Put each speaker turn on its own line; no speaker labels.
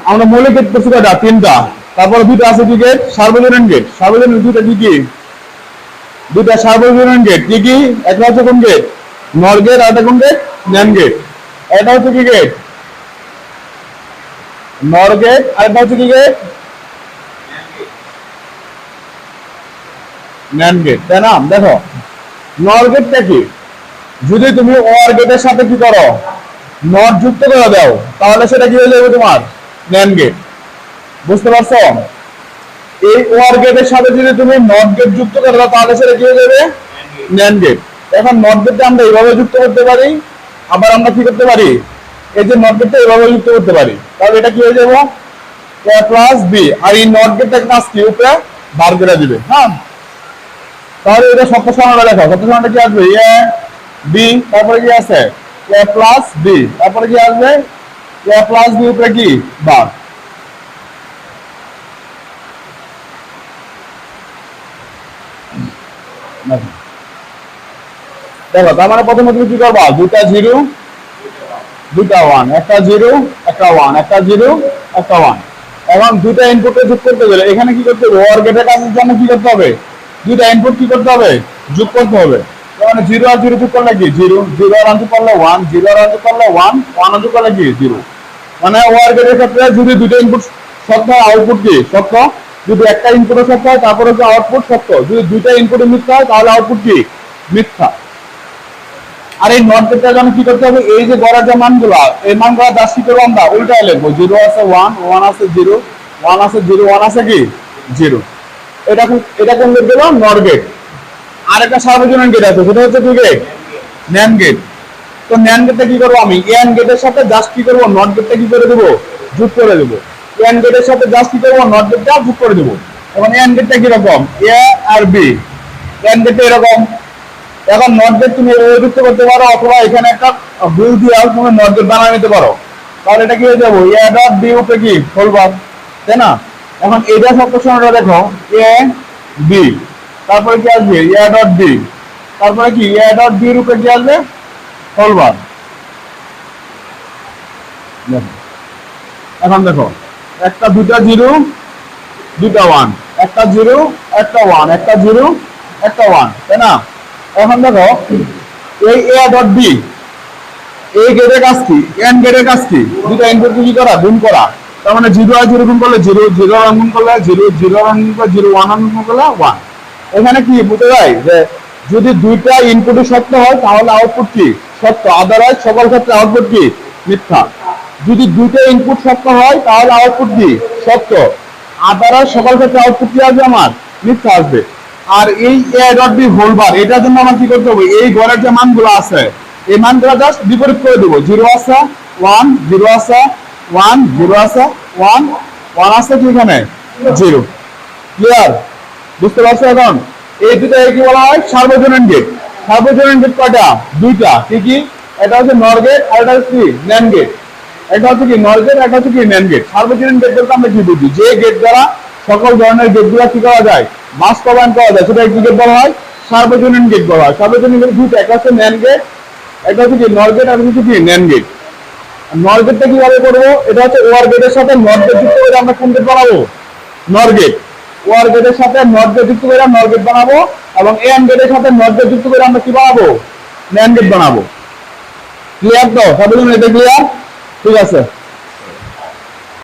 আমরা মৌলিক গেট করছি কয়টা? তিনটা। তারপরে দুটো আছে কি গেট? সার্বজনীন গেট। সার্বজনীন দুটো কি কি? দুটা সার্বজনীন গেট কি কি? একটা হচ্ছে কোন গেট? নর গেট। আর একটা কোন গেট? NAND gate. এটা হচ্ছে কি গেট? নর গেট। আর এটা হচ্ছে কি গেট? ন্যান্ড গেট, তাই না? দেখো নর গেটটা কি, যদি তুমি ওয়ার গেটের সাথে কি করো, নট যুক্ত করে দাও, তাহলে সেটা কি হয়ে যাবে তোমার ন্যান্ড গেট। বুঝতে পারছো? এই ওয়ার গেটের সাথে যদি তুমি নট গেট যুক্ত করে দাও, তাহলে সেটা কি হয়ে যাবে ন্যান্ড গেট। এখন নট গেটটা আমরা এইভাবে যুক্ত করতে পারি, আবার আমরা কি করতে পারি, এই যে নট গেটটা এইভাবে যুক্ত করতে পারি। তাহলে এটা কি হয়ে যাবে a প্লাস বি। আর এই নট গেটটা কাজ কি উপরে বার করে দিবে। হ্যাঁ, তাহলে এটা সত্য সমানটা দেখো, সত্য সমানটা কি আসবে? এ বি, তারপরে কি আছে এ প্লাস বি, তারপরে কি আসবে এ প্লাস বি উপরে কি বার। দেখো তার মানে প্রথমে তুমি কি করবা, দুটা জিরো দুটা ওয়ান, একটা জিরো একটা ওয়ান, একটা জিরো একটা ওয়ান। এখন দুটা ইনপুটে যোগ করতে গেলে এখানে কি করতে হবে, ওয়ার গেটের কাজের জন্য কি করতে হবে, দুটা ইনপুট কি করতে হবে, যোগ করতে হবে। মানে জিরো আর জিরো যোগ করলে কি জিরো, জিরো আর যোগ করলে ওয়ান, জিরো আর যোগ করলে ওয়ান, ওয়ান যোগ করলে কি জিরো। মানে ওয়ার গেটের ক্ষেত্রে যদি দুটো ইনপুট সত্য হয়, আউটপুট কি সত্য। যদি একটা ইনপুটে সত্য হয়, তারপরে হচ্ছে আউটপুট সত্য। যদি দুইটা ইনপুটে মিথ্যা হয়, তাহলে আউটপুট কি মিথ্যা। আর এই নট গেটটার জন্য কি করতে হবে, এই যে গড়ের যে মানগুলো, এই মানগুলো দাস কি করবো আমরা উল্টায় লিখবো। জিরো আছে ওয়ান, ওয়ান আছে জিরো, ওয়ান আছে জিরো, ওয়ান আছে কি জিরো। এটা কোন গেট দিলাম? Not get. আর একটা সার্বজনীন গেট আছে, সেটা হচ্ছে কি গেট? NAND gate. তো ন্যান্ড গেটটা কি করবো, আমি এন গেটের সাথে জাস্ট কি করবো, নট গেটটা কি করে দেবো, যোগ করে দেবো। এন গেটের সাথে জাস্ট কি করবো, নট গেটটা যোগ করে দেবো। এখন এন গেটটা কিরকম, এ আর বি। এন গেটটা এরকম। এখন নট গেট তুমি যুক্ত করতে পারো, অথবা এখানে একটা বিল দিয়ে তুমি নট গেট বানিয়ে নিতে পারো। তাহলে এটা কি হয়ে যাবো, এ ডট বি উপরে কি ফলবার, তাই না? এখন এটা সত্য সমানটা দেখো, এ বি, তারপরে কি আসবে এ ডট বি, তারপরে কি এ ডট বি উপরে কি আসবে ফলবার। এখন দেখো একটা দুটা জিরো দুটা ওয়ান, একটা জিরো একটা ওয়ান, একটা জিরো একটা ওয়ান, তাই না? এখন দেখো এই এ ডট বি, এই গেটের কাজ কি, এন গেটের কাজ কি, দুটো ইনপুট কি করা, গুণ করা। তার মানে জিরো আর জিরো গুণ করলে জিরো, জিরো আর গুণ করলে জিরো, জিরো আর গুণ করলে জিরো, ওয়ান আর গুণ করলে ওয়ান। এখানে কি বুঝতে যায় যে যদি দুইটা ইনপুটই সত্য হয়, তাহলে আউটপুট কি সত্য, আদারওয়াইজ সকল ক্ষেত্রে আউটপুট কি মিথ্যা। যদি দুইটা ইনপুট সত্য হয়, তাহলে আউটপুট কি সত্য, আদারওয়াইজ সকল ক্ষেত্রে আউটপুট কি আসবে আমার মিথ্যা আসবে। আর এই A dot B whole bar, এটার জন্য আমার কি করতে হবে, এই ঘরের যে মানগুলো আছে এই মানগুলো জাস্ট বিপরীত করে দেবো। জিরো আছে ওয়ান, জিরো আছে ওয়ান, জিরো আছে ওয়ান, ওয়ান আছে কি এখানে জিরো। ক্লিয়ার? বুঝতে পারছো? এখন এই দুটো কি বলা হয়, সার্বজনীন গেট। সার্বজনীন গেট কয়টা? দুইটা। কি কি? এটা হচ্ছে নর গেট, আর এটা হচ্ছে কি ন্যান্ড গেট। এটা হচ্ছে কি নর গেট, এটা হচ্ছে কি ন্যান্ড গেট। সার্বজনীন গেট বলতে আমরা কি বুঝি, যে গেট দ্বারা সকল ধরনের গেটগুলো কি করা যায়, বাস্তবায়ন করা যায়, সেটা কি গেট বলা হয়, সার্বজনীন গেট বলা হয়। সার্বজনীন গেট দুইটা, একটা হচ্ছে ন্যান্ড গেট, এটা হচ্ছে কি নর গেট, আর হচ্ছে কি ন্যান্ড গেট। নর গেটটা কিভাবে করবো, এটা হচ্ছে ওয়ার গেটের সাথে নট গেট যুক্ত করে আমরা কোন গেট বানাবো, নর গেট। ওয়ার গেটের সাথে নট গেট যুক্ত করে নর গেট বানাবো, এবং এন গেটের সাথে নট গেট যুক্ত করে আমরা কি বানাবো, ন্যান্ড গেট বানাবো। ক্লিয়ার? তো সবাই এটা ক্লিয়ার? ঠিক আছে।